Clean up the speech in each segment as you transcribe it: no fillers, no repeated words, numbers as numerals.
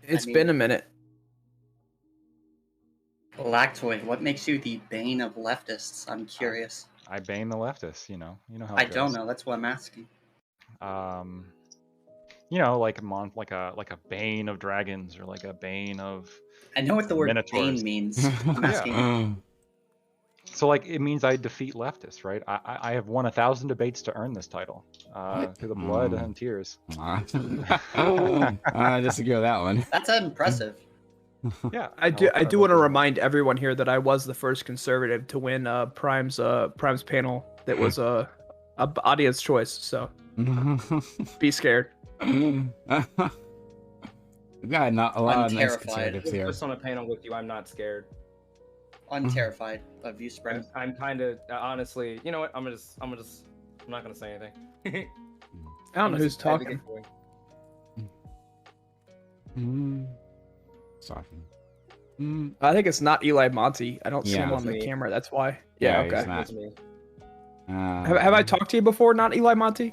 It's been a minute. Lactoid, what makes you the bane of leftists? I'm curious. I bane the leftists, you know how I it don't goes. know. That's what I'm asking. Like a bane of dragons or like a bane of I know what the word minotaurs. bane means. I'm asking. So like it means I defeat leftists, right? I have won 1,000 debates to earn this title through the blood and tears. I disagree with that one. That's impressive. Yeah, I do want to remind everyone here that I was the first conservative to win Prime's panel. That was a audience choice. So be scared. We got not a lot I'm of nice terrified. conservatives here. Just on a panel with you, I'm not scared. I'm terrified of you, Spread. I'm kind of honestly. You know what? I'm not gonna say anything. I don't know who's talking. Soften. I think it's not Eli Monty. I don't see Yeah, him on it's the me. camera. That's why. Yeah. he's Okay. not. It's me. Have I talked to you before? Not Eli Monty.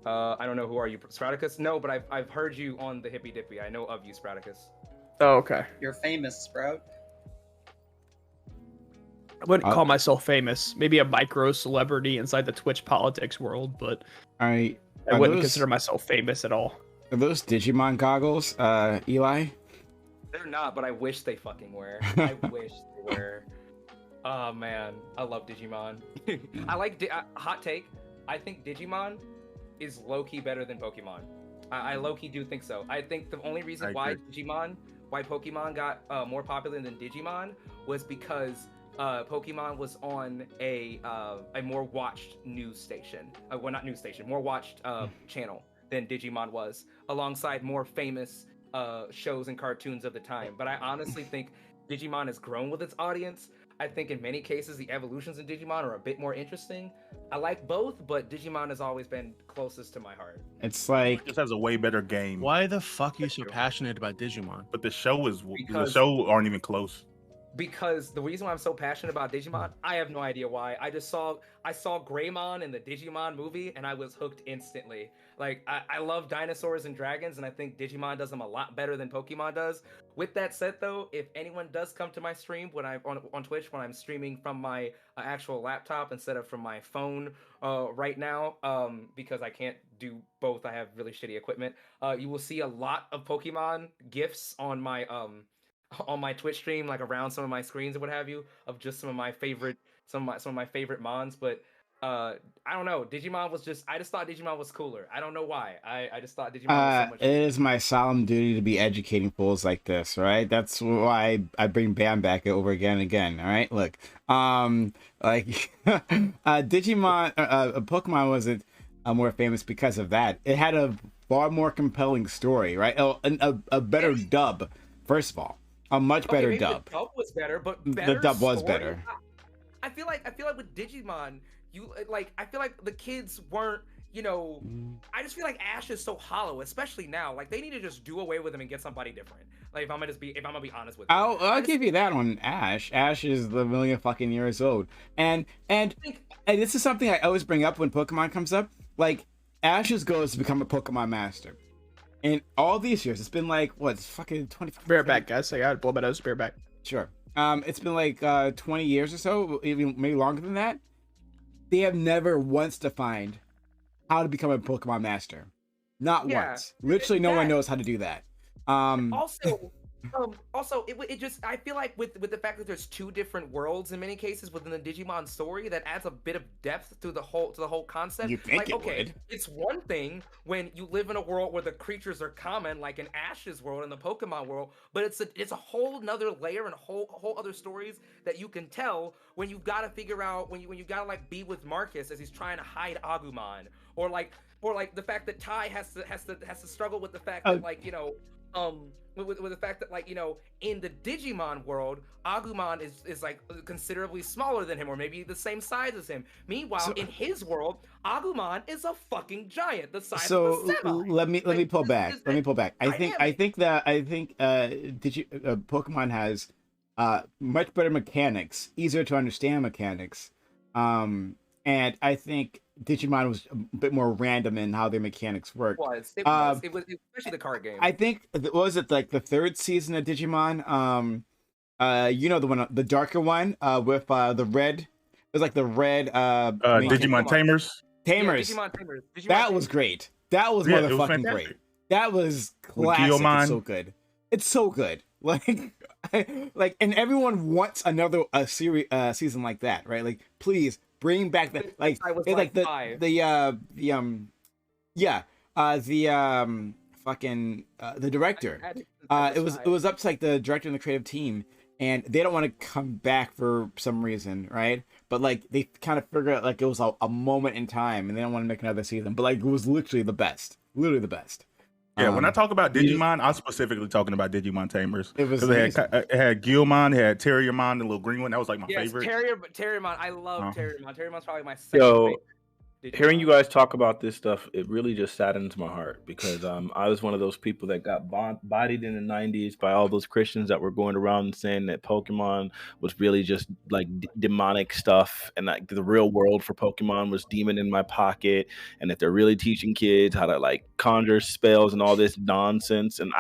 I don't know who are you, Spraticus? No, but I've heard you on the Hippy Dippy. I know of you, Spraticus. Oh, okay. You're famous, Sprout. I wouldn't call myself famous. Maybe a micro celebrity inside the Twitch politics world, but I wouldn't consider myself famous at all. Are those Digimon goggles, Eli? They're not, but I wish they fucking were. I wish they were. Oh man, I love Digimon. I like hot take. I think Digimon is low-key better than Pokemon. I low-key do think so. I think the only reason why Pokemon got more popular than Digimon was because Pokemon was on a more watched news station. Well, not news station, more watched channel than Digimon was, alongside more famous shows and cartoons of the time. But I honestly think Digimon has grown with its audience. I think in many cases the evolutions in Digimon are a bit more interesting. I like both, but Digimon has always been closest to my heart. It's like it just has a way better game. Why the fuck are you so passionate about Digimon? But the show aren't even close. Because the reason why I'm so passionate about Digimon, I have no idea why. I saw Greymon in the Digimon movie and I was hooked instantly. Like I love dinosaurs and dragons, and I think Digimon does them a lot better than Pokemon does. With that said, though, if anyone does come to my stream when I'm on Twitch, when I'm streaming from my actual laptop instead of from my phone right now, because I can't do both, I have really shitty equipment. You will see a lot of Pokemon GIFs on my Twitch stream, like around some of my screens or what have you, of just some of my favorite mons. But I don't know. I just thought Digimon was cooler. I don't know why. I just thought Digimon was so much it is my solemn duty to be educating fools like this, right? That's why I bring Bam back over again and again. All right, look, like Digimon, Pokemon wasn't more famous because of that. It had a far more compelling story, right? A better dub, first of all. A much better dub. The dub was better, but better the dub was story? better. I feel like with Digimon, I feel like the kids weren't, I just feel like Ash is so hollow, especially now. Like they need to just do away with him and get somebody different. Like if I'm gonna be honest with you. I'll give you that one, Ash. Ash is the million fucking years old. And this is something I always bring up when Pokemon comes up. Like Ash's goal is to become a Pokemon master. In all these years, it's been like what, fucking 25. Bear back, guys. I gotta blow my nose. Bear back. Sure. It's been like 20 years or so, even maybe longer than that. They have never once defined how to become a Pokemon master. Not once. Literally, no one knows how to do that. Also, it just, I feel like with the fact that there's two different worlds in many cases within the Digimon story, that adds a bit of depth to the whole concept. You think like, it would. It's one thing when you live in a world where the creatures are common, like in Ash's world and the Pokemon world, but it's a whole nother layer and whole other stories that you can tell when you've got to figure out when you got to like be with Marcus as he's trying to hide Agumon, or like or like the fact that Ty has to struggle with the fact that like with the fact that like in the Digimon world, Agumon is like considerably smaller than him, or maybe the same size as him. Meanwhile, in his world, Agumon is a fucking giant, the size of the semi. let me pull back. Let me pull back. I think Pokemon has much better mechanics, easier to understand mechanics. And I think Digimon was a bit more random in how their mechanics work. It was especially the card game. I think was it like the third season of Digimon? The darker one with the red. It was like the red. Digimon Tamers. Tamers. Yeah, Digimon Tamers. That was great. That was motherfucking great. That was classic. It's so good. It's so good. Like, and everyone wants another season like that, right? Like, please bring back the the director. It was up to like the director and the creative team, and they don't want to come back for some reason, right? But like they kind of figure out like it was a moment in time, and they don't want to make another season. But like it was literally the best. Yeah, when I talk about Digimon, I'm specifically talking about Digimon Tamers. It had Gilmon, it had Terriermon, the little green one. That was like my favorite. Terriermon. I love Terriermon. Terriermon's probably my second favorite. Hearing you guys talk about this stuff, it really just saddens my heart because I was one of those people that got bodied in the 90s by all those Christians that were going around saying that Pokemon was really just like demonic stuff, and like the real world for Pokemon was demon in my pocket, and that they're really teaching kids how to like conjure spells and all this nonsense. And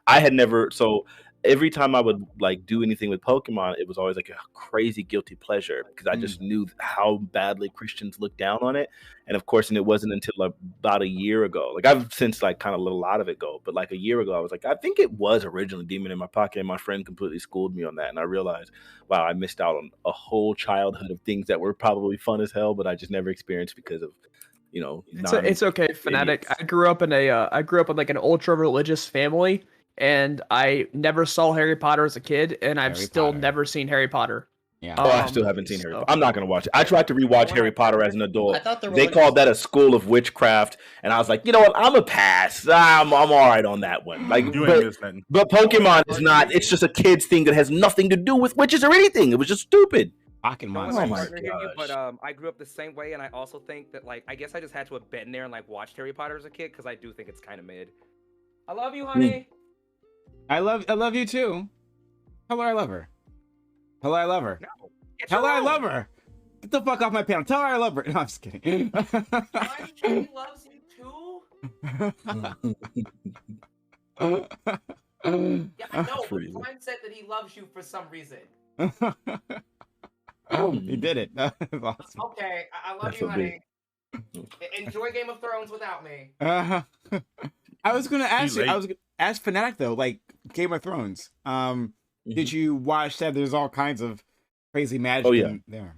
I had never, so every time I would like do anything with Pokemon, it was always like a crazy guilty pleasure because I just knew how badly Christians looked down on it. And of course, and it wasn't until about a year ago, like I've since like kind of let a lot of it go, but like a year ago, I was like, I think it was originally Demon in my pocket, and my friend completely schooled me on that. And I realized, wow, I missed out on a whole childhood of things that were probably fun as hell, but I just never experienced because of, it's okay, Fanatic. I grew up in like an ultra religious family. And I never saw Harry Potter as a kid, and I've still never seen Harry Potter. Yeah. I still haven't seen Harry Potter. I'm not going to watch it. I tried to rewatch Harry Potter as an adult. They called that a school of witchcraft, and I was like, you know what? I'm a pass. I'm all right on that one. Like, but Pokemon is not. It's just a kid's thing that has nothing to do with witches or anything. It was just stupid. But I grew up the same way, and I also think that like I guess I just had to have been there and like watched Harry Potter as a kid because I do think it's kind of mid. I love you, honey. I love you too. Tell her I love her. Tell her I love her. No, tell her I love her. Get the fuck off my panel. Tell her I love her. No, I'm just kidding. He loves you too. Yeah, I know. But Prime said that he loves you for some reason. He did it. Awesome. Okay, I love you, honey. Enjoy Game of Thrones without me. I was gonna ask you. I was gonna ask Fanatic though, like Game of Thrones. Did you watch that? There's all kinds of crazy magic in there.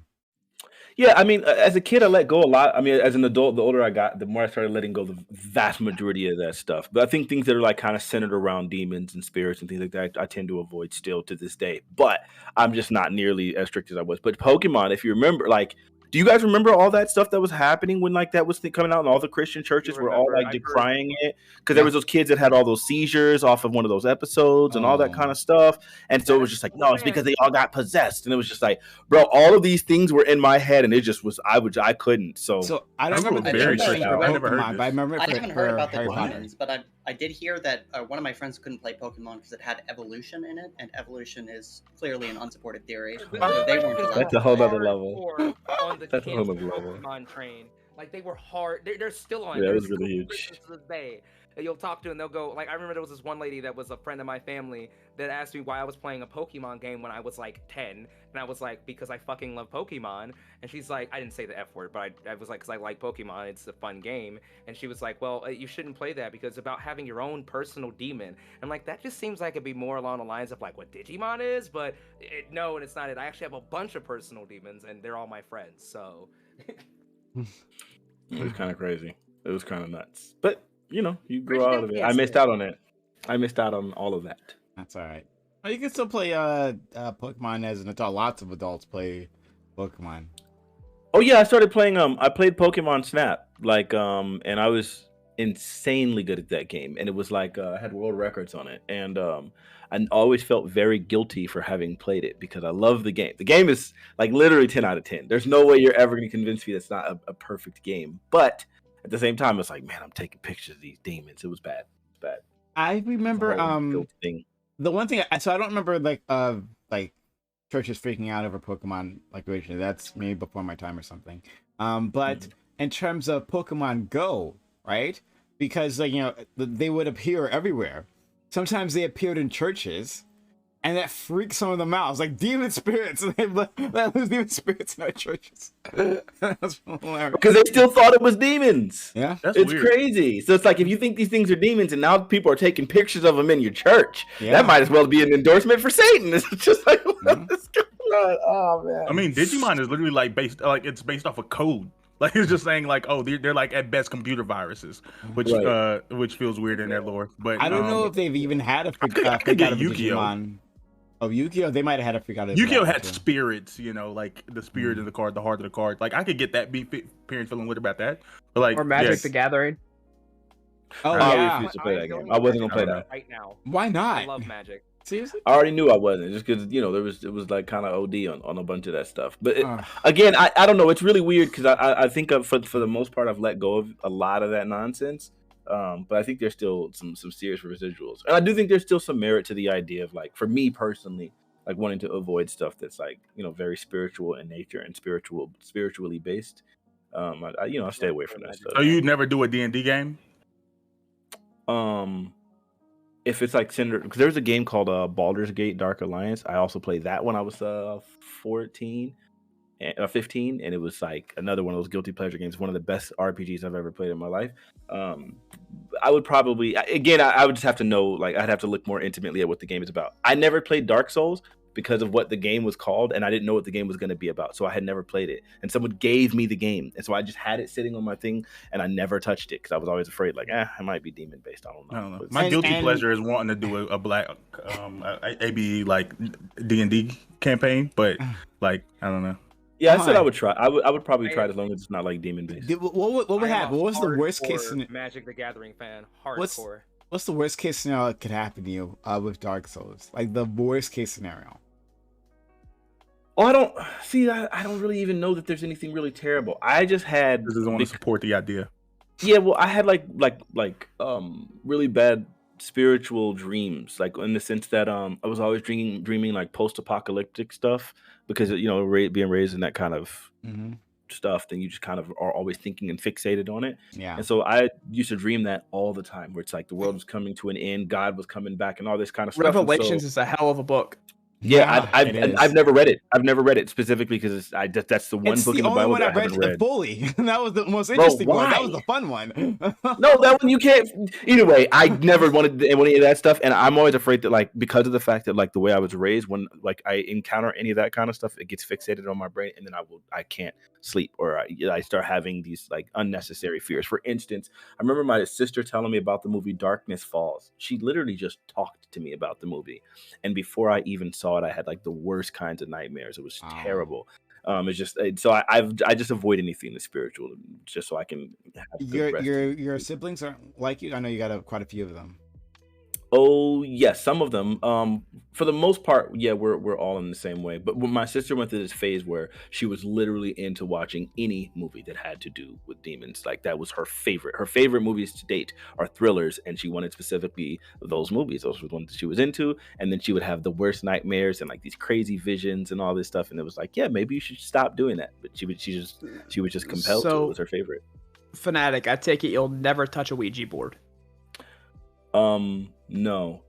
Yeah, I mean, as a kid, I let go a lot. I mean, as an adult, the older I got, the more I started letting go the vast majority of that stuff. But I think things that are like kind of centered around demons and spirits and things like that, I tend to avoid still to this day. But I'm just not nearly as strict as I was. But Pokemon, if you remember, like, do you guys remember all that stuff that was happening when like that was coming out and all the Christian churches were all like decrying it? Because there was those kids that had all those seizures off of one of those episodes and all that kind of stuff. And so it was just like, no, it's because they all got possessed. And it was just like, bro, all of these things were in my head, and it just was I couldn't. So I don't remember the Pokemon, but I remember I haven't heard about the demons, but I did hear that one of my friends couldn't play Pokemon because it had evolution in it, and evolution is clearly an unsupported theory. They weren't allowed. That's a whole other level. That's a whole other level. Pokemon train, like they were hard. They're still on. Yeah, it was really huge. To this day, you'll talk to and they'll go like I remember there was this one lady that was a friend of my family that asked me why I was playing a Pokemon game when I was like 10, and I was like because I fucking love Pokemon, and she's like I didn't say the F word, but I was like because I like Pokemon, it's a fun game, and she was like well you shouldn't play that because it's about having your own personal demon. I'm like that just seems like it'd be more along the lines of like what Digimon is, but no, and it's not it. I actually have a bunch of personal demons and they're all my friends, so. It was kind of crazy. It was kind of nuts, but. You know, you grew out of it. I missed out on it. I missed out on all of that. That's all right. Well, you can still play Pokemon as an adult. Lots of adults play Pokemon. Oh yeah, I started playing. I played Pokemon Snap, and I was insanely good at that game, and it was like I had world records on it, and I always felt very guilty for having played it because I love the game. The game is like literally 10 out of 10. There's no way you're ever going to convince me that's not a perfect game, but at the same time, it's like, man, I'm taking pictures of these demons. It was bad. It's bad. I remember guilty thing. the one thing. So I don't remember like churches freaking out over Pokemon like originally. That's maybe before my time or something. But in terms of Pokemon Go, right? Because like they would appear everywhere. Sometimes they appeared in churches, and that freaked some of them out. It's like demon spirits, and they let loose demon spirits in our churches. That's hilarious. Because they still thought it was demons. Yeah, it's weird. Crazy. So it's like if you think these things are demons, and now people are taking pictures of them in your church, that might as well be an endorsement for Satan. It's just like, what is going on? Oh man. I mean, Digimon is literally like based off of code. Like it's just saying like, oh, they're like at best computer viruses, which feels weird in their lore. But I don't know if they've even had a freak out of Digimon. Oh, Yu-Gi-Oh! They might have had a freak out of Yu-Gi-Oh! Had spirits, like the spirit in the card, the heart of the card. Like I could get that parent feeling weird about that. But like or Magic the Gathering. Oh I refuse to play that game. I wasn't gonna play that right now. Why not? I love Magic. Seriously? I already knew I wasn't, just because it was like kind of OD on a bunch of that stuff. But again, I don't know. It's really weird because I think for the most part I've let go of a lot of that nonsense. But I think there's still some serious residuals, and I do think there's still some merit to the idea of like, for me personally, like wanting to avoid stuff that's like very spiritual in nature and spiritually based. I stay away from that stuff. So you never do a D&D game? If it's like because there's a game called Baldur's Gate Dark Alliance. I also played that when I was 15, and it was like another one of those guilty pleasure games. One of the best RPGs I've ever played in my life. I would probably I would just have to know, like I'd have to look more intimately at what the game is about. I never played Dark Souls because of what the game was called, and I didn't know what the game was going to be about, so I had never played it. And someone gave me the game, and so I just had it sitting on my thing, and I never touched it because I was always afraid, like, it might be demon based. I don't know. My guilty pleasure is wanting to do a black ABE like D&D campaign, but like I don't know. Yeah, I said I would try. I would probably try it as long as it's not like demon based. What would happen? What was the worst case scenario? Magic the Gathering fan, hardcore. What's the worst case scenario that could happen to you with Dark Souls? Like the worst case scenario. Oh, I don't really even know that there's anything really terrible. I just had doesn't want to support the idea. Yeah, well, I had like really bad spiritual dreams, like in the sense that I was always dreaming like post-apocalyptic stuff because being raised in that kind of stuff, then you just kind of are always thinking and fixated on it. Yeah. And so I used to dream that all the time, where it's like the world was coming to an end, God was coming back, and all this kind of stuff. Revelations is a hell of a book. Yeah, I've never read it. I've never read it specifically because that's the one book in the Bible that I haven't read. Fully. That was the most interesting one. That was the fun one. No, that one you can't. Either way, I never wanted any of that stuff, and I'm always afraid that like because of the fact that like the way I was raised, when like I encounter any of that kind of stuff, it gets fixated on my brain, and then I can't sleep, or I start having these like unnecessary fears. For instance, I remember my sister telling me about the movie Darkness Falls. She literally just talked to me about the movie, and before I even saw it, I had like the worst kinds of nightmares. It was terrible. I just avoid anything that's spiritual, just so I can have your siblings aren't like you. I know you got quite a few of them. Oh yes, some of them. For the most part, yeah, we're all in the same way. But when my sister went through this phase where she was literally into watching any movie that had to do with demons, like that was her favorite. Her favorite movies to date are thrillers, and she wanted specifically those movies. Those were the ones that she was into. And then she would have the worst nightmares and like these crazy visions and all this stuff. And it was like, yeah, maybe you should stop doing that. But she was just compelled to. It was her favorite. Fanatic, I take it you'll never touch a Ouija board. No.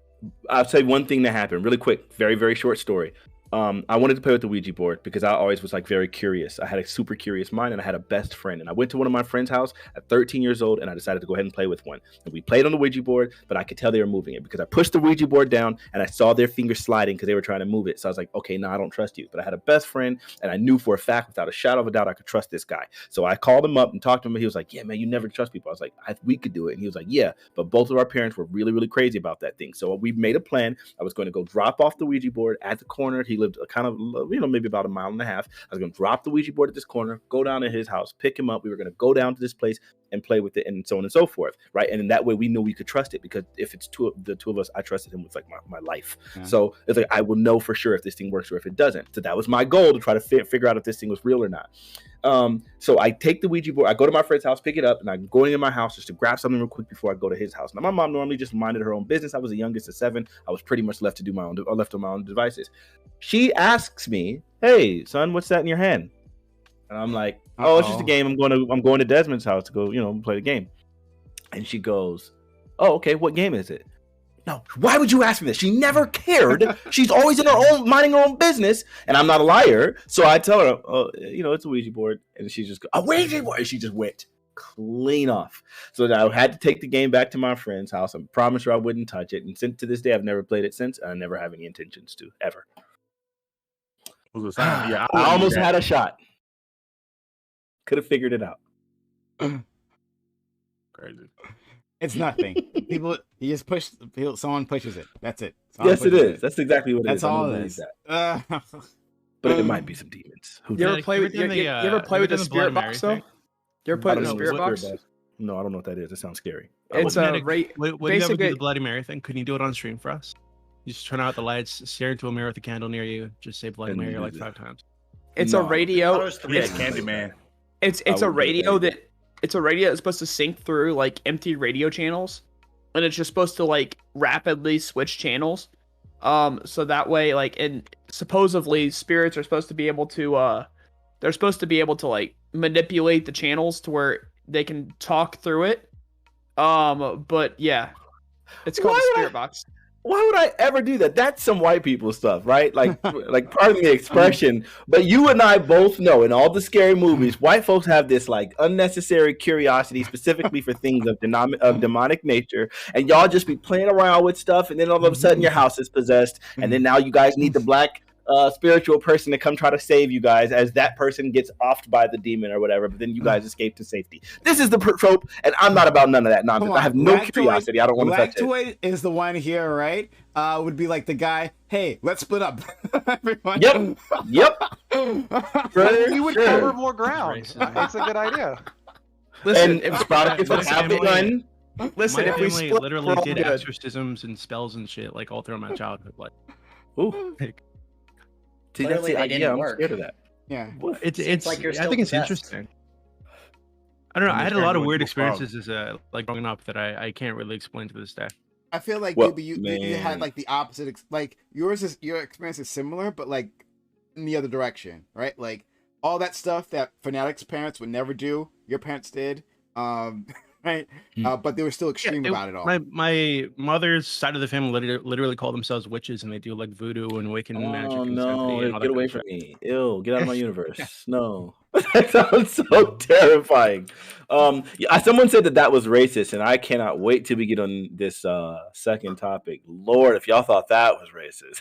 I'll say one thing that happened really quick, very, very short story. I wanted to play with the Ouija board because I always was like very curious. I had a super curious mind, and I had a best friend, and I went to one of my friend's house at 13 years old, and I decided to go ahead and play with one. And we played on the Ouija board, but I could tell they were moving it because I pushed the Ouija board down and I saw their fingers sliding because they were trying to move it. So I was like, okay, no, I don't trust you. But I had a best friend, and I knew for a fact, without a shadow of a doubt, I could trust this guy. So I called him up and talked to him, and he was like, yeah, man, you never trust people. I was like, we could do it. And he was like, yeah, but both of our parents were really, really crazy about that thing. So we made a plan. I was going to go drop off the Ouija board at the corner. He lived kind of, maybe about a mile and a half. I was going to drop the Ouija board at this corner, go down to his house, pick him up. We were going to go down to this place and play with it, and so on and so forth, right? And in that way, we knew we could trust it, because if it's the two of us, I trusted him with like my life. Yeah. So it's like I will know for sure if this thing works or if it doesn't. So that was my goal, to try to figure out if this thing was real or not. So I take the Ouija board, I go to my friend's house, pick it up, and I'm going into my house just to grab something real quick before I go to his house. Now, my mom normally just minded her own business. I was the youngest of 7. I was pretty much left on my own devices. She asks me, "Hey, son, what's that in your hand?" And I'm like, "Oh, it's just a game. I'm going to Desmond's house to go, play the game." And she goes, "Oh, okay. What game is it?" No, why would you ask me this? She never cared. She's always in her own, minding her own business. And I'm not a liar. So I tell her, "Oh, it's a Ouija board." And she just goes, "A Ouija board." And she just went clean off. So I had to take the game back to my friend's house. I promised her I wouldn't touch it. And since to this day, I've never played it since. And I never have any intentions to, ever. Yeah, I almost had a shot. Could have figured it out. Crazy. It's nothing. You just push. Someone pushes it. That's it. Yes, it is. That's exactly what it is. That's all it is. But it might be some demons. You ever play with the spirit box though? You ever play with the spirit box? No, I don't know what that is. It sounds scary. It's a what do you ever do the Bloody Mary thing? Couldn't you do it on stream for us? You just turn out the lights, stare into a mirror with a candle near you, just say Bloody Mary like 5 times. It's a radio. Yeah, Candyman. It's a radio that. It's a radio that's supposed to sync through like empty radio channels, and it's just supposed to like rapidly switch channels. So that way, like, and supposedly spirits are supposed to be able to, they're supposed to be able to like manipulate the channels to where they can talk through it. But yeah, it's called the spirit box. Why would I ever do that? That's some white people stuff, right? Like pardon the expression, but you and I both know in all the scary movies, white folks have this like unnecessary curiosity, specifically for things of demonic nature, and y'all just be playing around with stuff, and then all of a sudden your house is possessed, and then now you guys need the black spiritual person to come try to save you guys as that person gets offed by the demon or whatever, but then you guys escape to safety. This is the trope, and I'm not about none of that nonsense. I have no curiosity. I don't want to touch it. Lactoid is the one here, right? Would be like the guy, "Hey, let's split up." Everyone. Yep. We would cover more ground. It's a good idea. Listen, if we split, literally did exorcisms and spells and shit like all throughout my childhood. Like, ooh. See, I'm scared of that. Yeah, it's like you're I think it's interesting. I don't know. I had a lot of weird experiences as like growing up that I can't really explain to this day. I feel like you had like the opposite. Like your experience is similar, but like in the other direction, right? Like all that stuff that fanatics' parents would never do, your parents did. Right? But they were still extreme about it all. My mother's side of the family literally call themselves witches, and they do like voodoo and Wiccan magic. Oh no! Get away from me! Ew! Get out of my universe! No, that sounds so terrifying. Someone said that was racist, and I cannot wait till we get on this second topic. Lord, if y'all thought that was racist.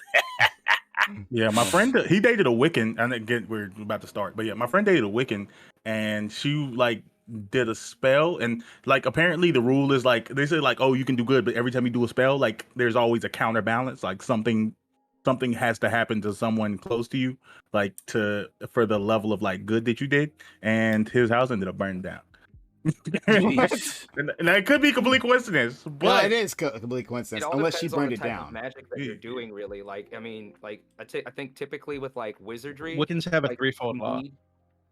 Yeah, my friend, he dated a Wiccan. And again, we're about to start, but yeah, my friend dated a Wiccan, and she like did a spell, and like apparently the rule is like they say like, oh, you can do good, but every time you do a spell, like there's always a counterbalance, like something has to happen to someone close to you, like for the level of like good that you did, and his house ended up burning down. And it could be complete coincidence, but well, it is complete coincidence unless she burned it down. Magic that you're doing, really, like I mean, like I think typically with like wizardry, Wiccans have a threefold law.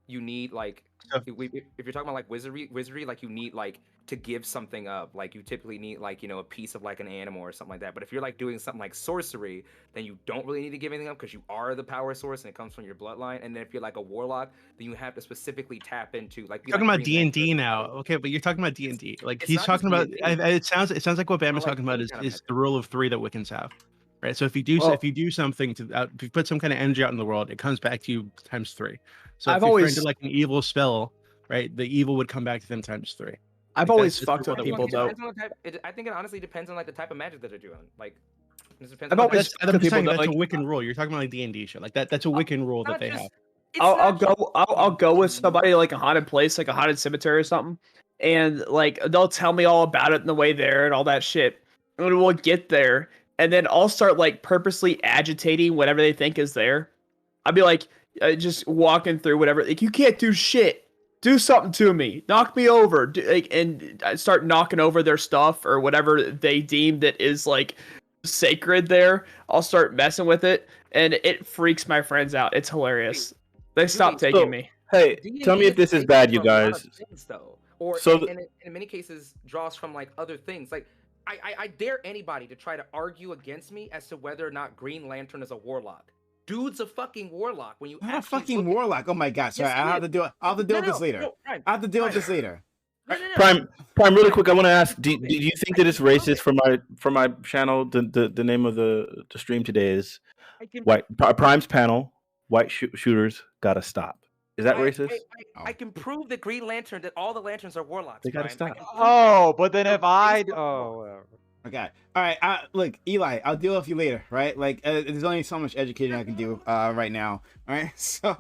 You need like if you're talking about like wizardry, like you need like to give something up, like you typically need like a piece of like an animal or something like that. But if you're like doing something like sorcery, then you don't really need to give anything up because you are the power source and it comes from your bloodline. And then if you're like a warlock, then you have to specifically tap into like you're talking about D&D now, okay? But you're talking about D&D, like he's talking about. It sounds like what Bam is talking about is the rule of 3 that Wiccans have. Right, so if you do something if you put some kind of energy out in the world, it comes back to you times 3. So if you did like an evil spell, right, the evil would come back to them times 3. I've always fucked with people though. I think it honestly depends on like the type of magic that they're doing. Like, that's a Wiccan rule. You're talking about like D&D shit, like that. That's a Wiccan rule that they have. I'll go with somebody like a haunted place, like a haunted cemetery or something, and like they'll tell me all about it in the way there and all that shit. And we'll get there. and then I'll start like purposely agitating whatever they think is there. I'll be like just walking through whatever. Like, you can't do shit. Do something to me. Knock me over. And I start knocking over their stuff or whatever they deem that is like sacred there. I'll start messing with it, and it freaks my friends out. It's hilarious. They stop taking me. Hey, tell me if this is bad, you guys. Things, though. Or in many cases, draws from like other things. Like I dare anybody to try to argue against me as to whether or not Green Lantern is a warlock. Dude's a fucking warlock. When you not a fucking warlock. Oh my god! Sorry, I have to do it. I'll have to deal with this later. I have to deal with this later. Prime, really quick. I want to ask: do you think that it's racist for my channel? The name of the stream today is white. Prime's panel. White shooters gotta stop. Is that racist? I can prove that Green Lantern, that all the lanterns are warlocks. They gotta stop. Oh, but then if I whatever. Okay. All right. Look, Eli, I'll deal with you later, right? Like, there's only so much educating I can do right now. All right. So.